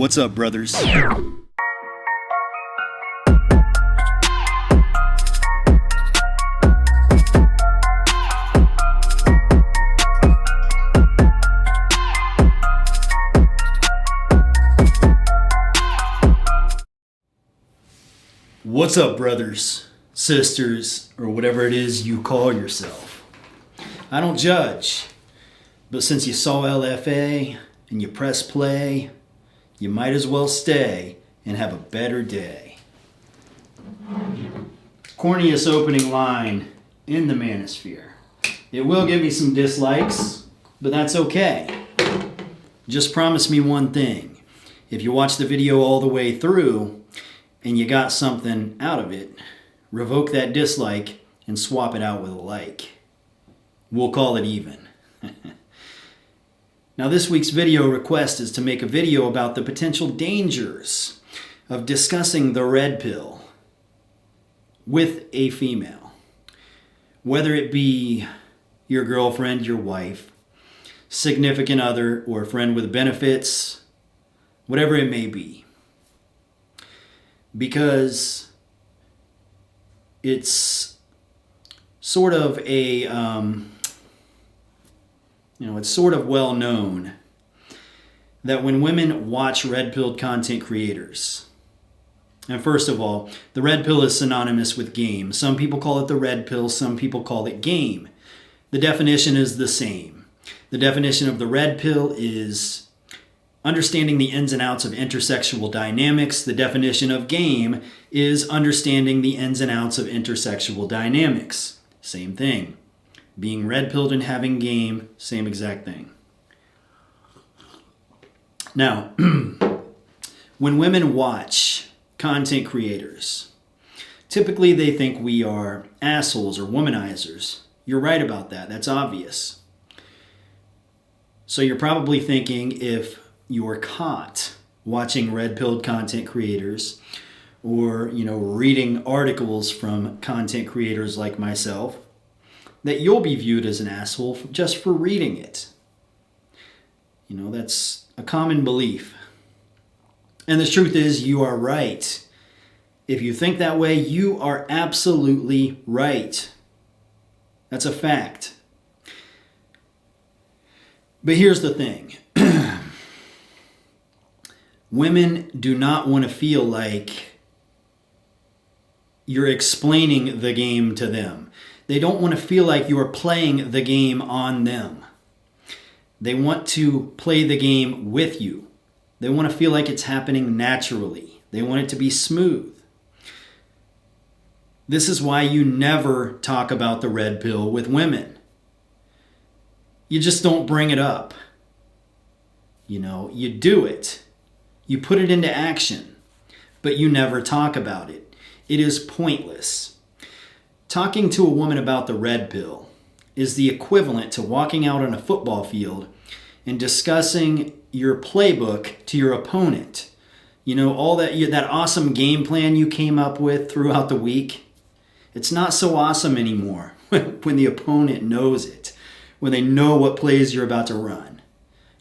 What's up, brothers? What's up, brothers, sisters, or whatever it is you call yourself? I don't judge, but since you saw LFA and you press play, you might as well stay and have a better day. Corniest opening line in the manosphere. It will give me some dislikes, but that's okay. Just promise me one thing. If you watch the video all the way through and you got something out of it, revoke that dislike and swap it out with a like. We'll call it even. Now, this week's video request is to make a video about the potential dangers of discussing the red pill with a female. Whether it be your girlfriend, your wife, significant other, or a friend with benefits, whatever it may be. Because it's sort of it's sort of well known that when women watch red-pilled content creators, and first of all, the red pill is synonymous with game. Some people call it the red pill, some people call it game. The definition is the same. The definition of the red pill is understanding the ins and outs of intersexual dynamics. The definition of game is understanding the ins and outs of intersexual dynamics. Same thing. Being red-pilled and having game, same exact thing. Now, when women watch content creators, typically they think we are assholes or womanizers. You're right about that. That's obvious. So you're probably thinking if you're caught watching red-pilled content creators or, reading articles from content creators like myself, that you'll be viewed as an asshole just for reading it. That's a common belief. And the truth is, you are right. If you think that way, you are absolutely right. That's a fact. But here's the thing. Women do not want to feel like you're explaining the game to them. They don't want to feel like you are playing the game on them. They want to play the game with you. They want to feel like it's happening naturally. They want it to be smooth. This is why you never talk about the red pill with women. You just don't bring it up. You do it. You put it into action, but you never talk about it. It is pointless. Talking to a woman about the red pill is the equivalent to walking out on a football field and discussing your playbook to your opponent. All that awesome game plan you came up with throughout the week. It's not so awesome anymore when the opponent knows it, when they know what plays you're about to run.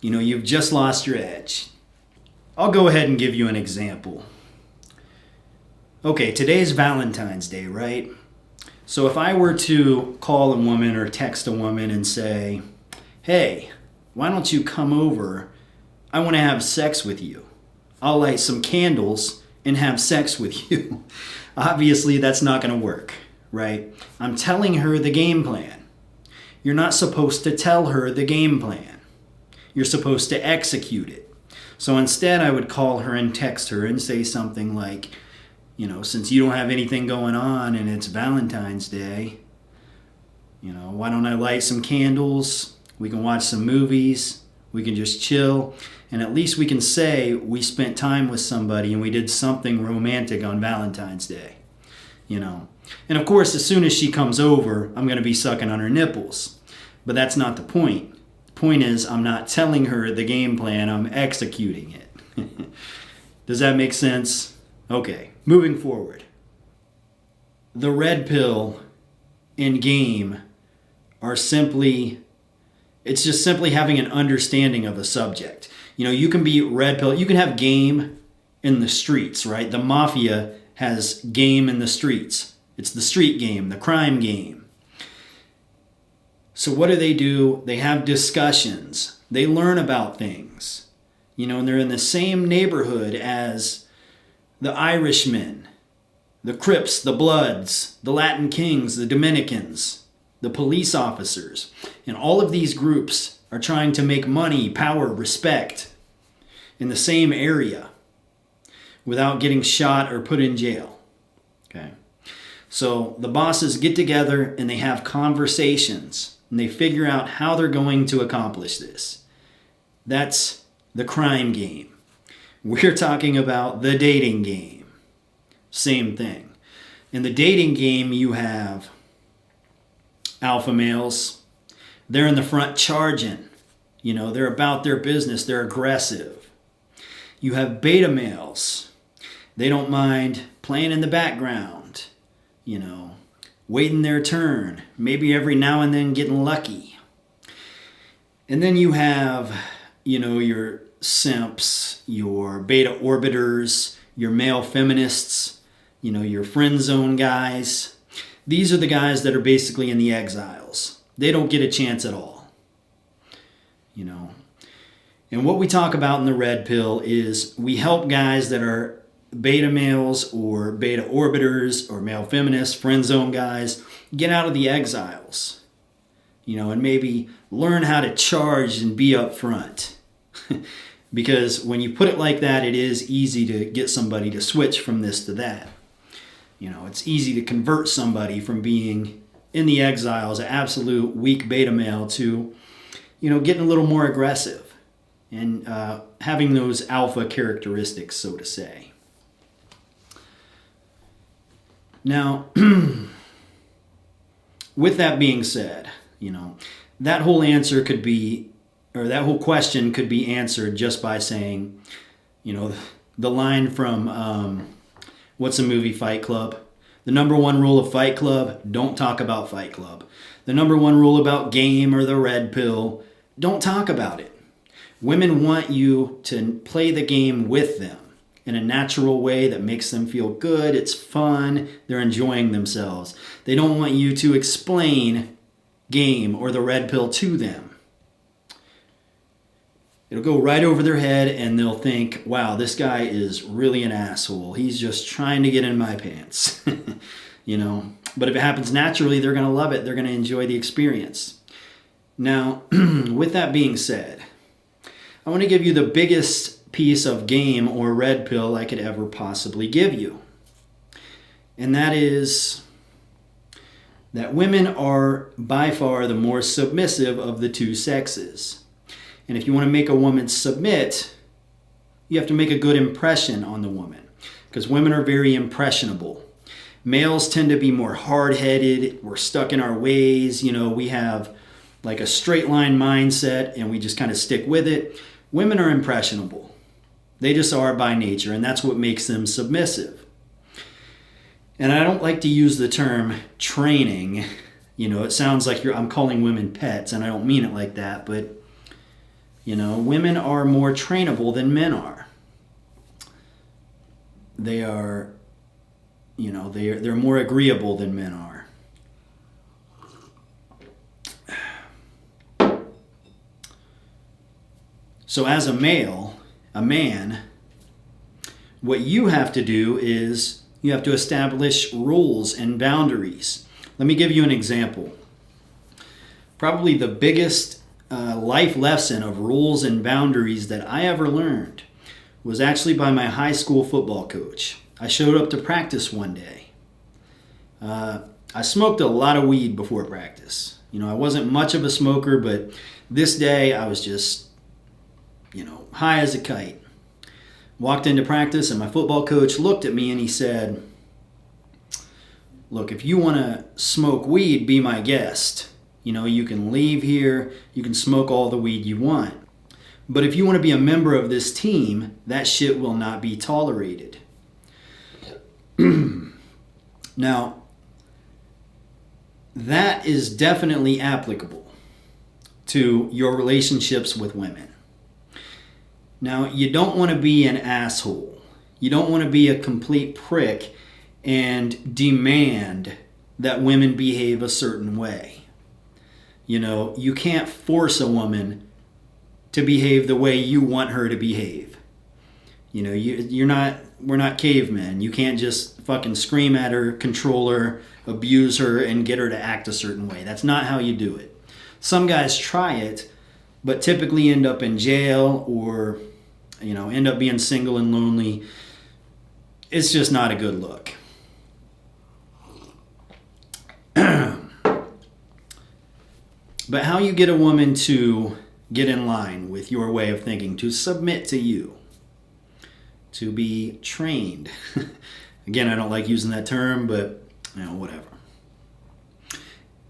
You've just lost your edge. I'll go ahead and give you an example. Okay, today's Valentine's Day, right? So if I were to call a woman or text a woman and say, hey, why don't you come over? I want to have sex with you. I'll light some candles and have sex with you. Obviously, that's not going to work, right? I'm telling her the game plan. You're not supposed to tell her the game plan. You're supposed to execute it. So instead, I would call her and text her and say something like, since you don't have anything going on and it's Valentine's Day, why don't I light some candles? We can watch some movies. We can just chill. And at least we can say we spent time with somebody and we did something romantic on Valentine's Day, And of course, as soon as she comes over, I'm going to be sucking on her nipples. But that's not the point. The point is, I'm not telling her the game plan. I'm executing it. Does that make sense? Okay, moving forward. The red pill and game are simply, it's just simply having an understanding of a subject. You can be red pill. You can have game in the streets, right? The mafia has game in the streets. It's the street game, the crime game. So what do? They have discussions. They learn about things. And they're in the same neighborhood as the Irishmen, the Crips, the Bloods, the Latin Kings, the Dominicans, the police officers. And all of these groups are trying to make money, power, respect in the same area without getting shot or put in jail. Okay. So the bosses get together and they have conversations and they figure out how they're going to accomplish this. That's the crime game. We're talking about the dating game. Same thing. In the dating game, you have alpha males. They're in the front charging. They're about their business. They're aggressive. You have beta males. They don't mind playing in the background, waiting their turn, maybe every now and then getting lucky. And then you have, your simps, your beta orbiters, your male feminists, your friend zone guys. These are the guys that are basically in the exiles. They don't get a chance at all. And what we talk about in the red pill is we help guys that are beta males or beta orbiters or male feminists, friend zone guys, get out of the exiles, and maybe learn how to charge and be up front. Because when you put it like that, it is easy to get somebody to switch from this to that. It's easy to convert somebody from being in the exiles, an absolute weak beta male, to, getting a little more aggressive and having those alpha characteristics, so to say. Now, with that being said, that whole answer could be, or that whole question could be answered just by saying, the line from, what's the movie, Fight Club? The number one rule of Fight Club, don't talk about Fight Club. The number one rule about game or the red pill, don't talk about it. Women want you to play the game with them in a natural way that makes them feel good. It's fun. They're enjoying themselves. They don't want you to explain game or the red pill to them. It'll go right over their head and they'll think, wow, this guy is really an asshole. He's just trying to get in my pants. But if it happens naturally, they're going to love it. They're going to enjoy the experience. Now, with that being said, I want to give you the biggest piece of game or red pill I could ever possibly give you. And that is that women are by far the more submissive of the two sexes. And if you want to make a woman submit, you have to make a good impression on the woman, because women are very impressionable. Males tend to be more hard-headed. We're stuck in our ways. We have like a straight line mindset and we just kind of stick with it. Women are impressionable. They just are by nature, and that's what makes them submissive. And I don't like to use the term training. It sounds like I'm calling women pets, and I don't mean it like that, but women are more trainable than men are. They are, they're more agreeable than men are. So as a man, what you have to do is you have to establish rules and boundaries. Let me give you an example. Probably the biggest life lesson of rules and boundaries that I ever learned was actually by my high school football coach. I showed up to practice one day. I smoked a lot of weed before practice. I wasn't much of a smoker, but this day I was just, high as a kite. Walked into practice and my football coach looked at me and he said, look, if you want to smoke weed, be my guest. You can leave here, you can smoke all the weed you want. But if you want to be a member of this team, that shit will not be tolerated. Now, that is definitely applicable to your relationships with women. Now, you don't want to be an asshole. You don't want to be a complete prick and demand that women behave a certain way. You can't force a woman to behave the way you want her to behave. We're not cavemen. You can't just fucking scream at her, control her, abuse her, and get her to act a certain way. That's not how you do it. Some guys try it, but typically end up in jail or, end up being single and lonely. It's just not a good look. But how you get a woman to get in line with your way of thinking, to submit to you, to be trained. Again, I don't like using that term, but whatever.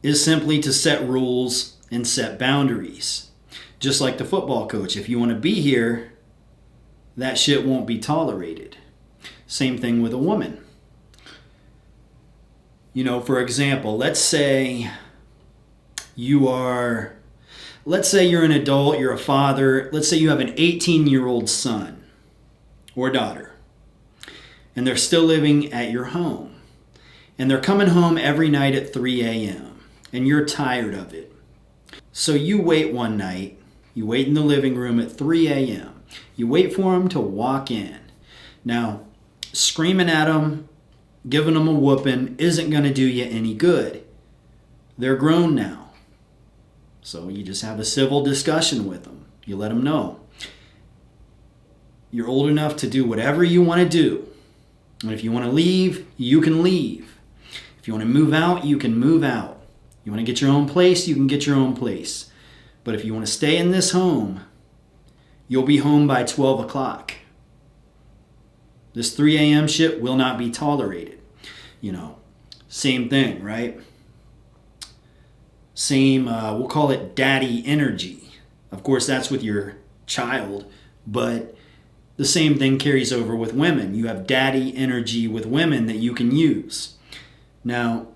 Is simply to set rules and set boundaries. Just like the football coach, if you want to be here, that shit won't be tolerated. Same thing with a woman. For example, let's say you're an adult, you're a father, let's say you have an 18-year-old son or daughter, and they're still living at your home, and they're coming home every night at 3 a.m., and you're tired of it. So you wait one night, you wait in the living room at 3 a.m., you wait for them to walk in. Now, screaming at them, giving them a whooping isn't going to do you any good. They're grown now. So you just have a civil discussion with them. You let them know you're old enough to do whatever you want to do. And if you want to leave, you can leave. If you want to move out, you can move out. You want to get your own place, you can get your own place. But if you want to stay in this home, you'll be home by 12 o'clock. This 3 a.m. shit will not be tolerated. Same thing, right? Same, we'll call it daddy energy. Of course, that's with your child, but the same thing carries over with women. You have daddy energy with women that you can use. Now,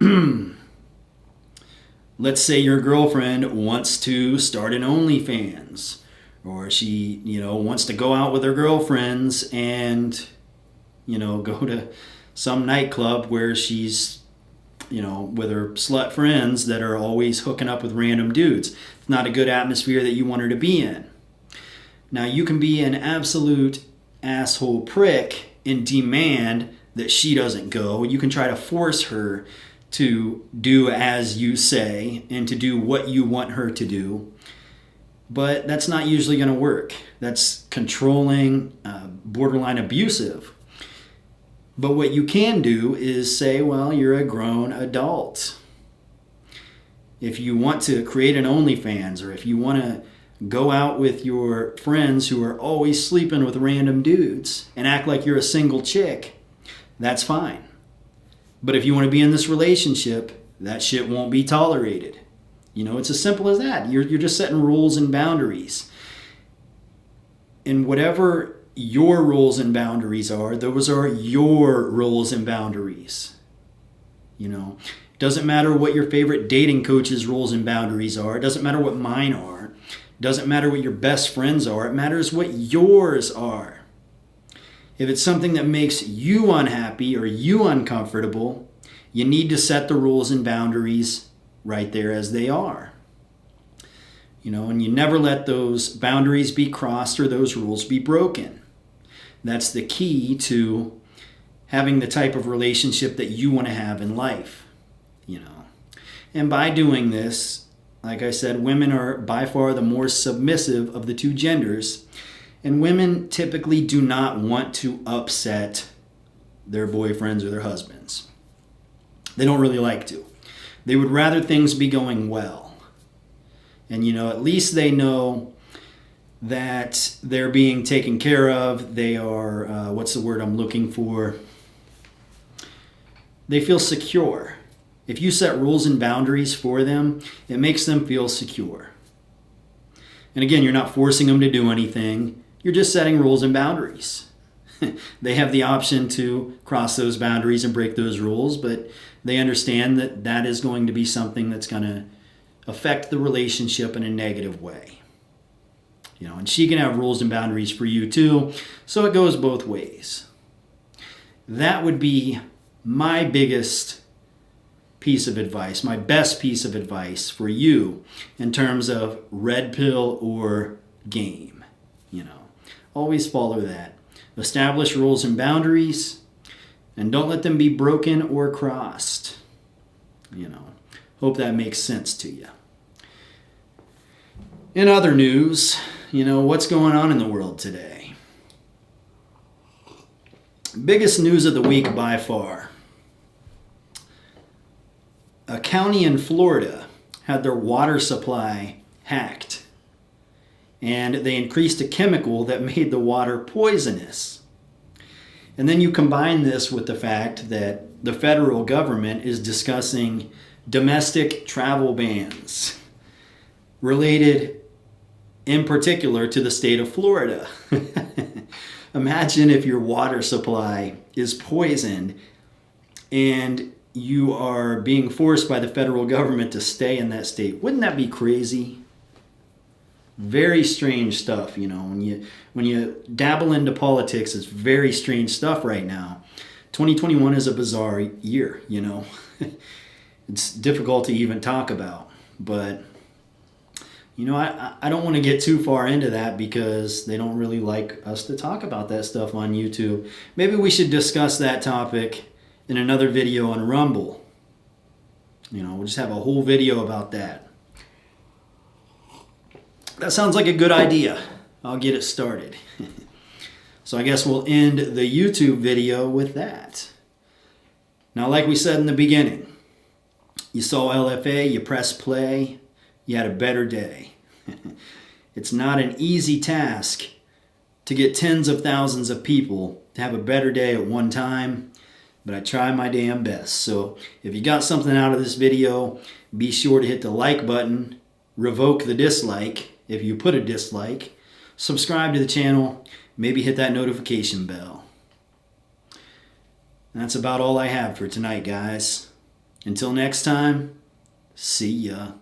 let's say your girlfriend wants to start an OnlyFans, or she, wants to go out with her girlfriends and, go to some nightclub where she's, with her slut friends that are always hooking up with random dudes. It's not a good atmosphere that you want her to be in. Now, you can be an absolute asshole prick and demand that she doesn't go. You can try to force her to do as you say and to do what you want her to do. But that's not usually going to work. That's controlling, borderline abusive. But what you can do is say, well, you're a grown adult. If you want to create an OnlyFans, or if you want to go out with your friends who are always sleeping with random dudes and act like you're a single chick, that's fine. But if you want to be in this relationship, that shit won't be tolerated. It's as simple as that. You're just setting rules and boundaries. And whatever your rules and boundaries are, those are your rules and boundaries. It doesn't matter what your favorite dating coach's rules and boundaries are. It doesn't matter what mine are. It doesn't matter what your best friends are. It matters what yours are. If it's something that makes you unhappy or you uncomfortable, you need to set the rules and boundaries right there as they are. And you never let those boundaries be crossed or those rules be broken. That's the key to having the type of relationship that you want to have in life. And by doing this, like I said, women are by far the more submissive of the two genders. And women typically do not want to upset their boyfriends or their husbands. They don't really like to. They would rather things be going well. And, at least they know that they're being taken care of. They are, what's the word I'm looking for? They feel secure. If you set rules and boundaries for them, it makes them feel secure. And again, you're not forcing them to do anything. You're just setting rules and boundaries. They have the option to cross those boundaries and break those rules, but they understand that that is going to be something that's going to affect the relationship in a negative way. And she can have rules and boundaries for you too. So it goes both ways. That would be my biggest piece of advice, my best piece of advice for you in terms of red pill or game. Always follow that. Establish rules and boundaries, and don't let them be broken or crossed. Hope that makes sense to you. In other news, what's going on in the world today? Biggest news of the week by far. A county in Florida had their water supply hacked, and they increased a chemical that made the water poisonous. And then you combine this with the fact that the federal government is discussing domestic travel bans related in particular to the state of Florida. Imagine if your water supply is poisoned and you are being forced by the federal government to stay in that state. Wouldn't that be crazy? Very strange stuff, when you dabble into politics, it's very strange stuff right now. 2021 is a bizarre year, It's difficult to even talk about, but I don't want to get too far into that because they don't really like us to talk about that stuff on YouTube. Maybe we should discuss that topic in another video on Rumble. We'll just have a whole video about that. That sounds like a good idea. I'll get it started. So I guess we'll end the YouTube video with that. Now, like we said in the beginning, you saw LFA, you press play, you had a better day. It's not an easy task to get tens of thousands of people to have a better day at one time, but I try my damn best. So if you got something out of this video, be sure to hit the like button, revoke the dislike if you put a dislike, subscribe to the channel, maybe hit that notification bell. That's about all I have for tonight, guys. Until next time, see ya.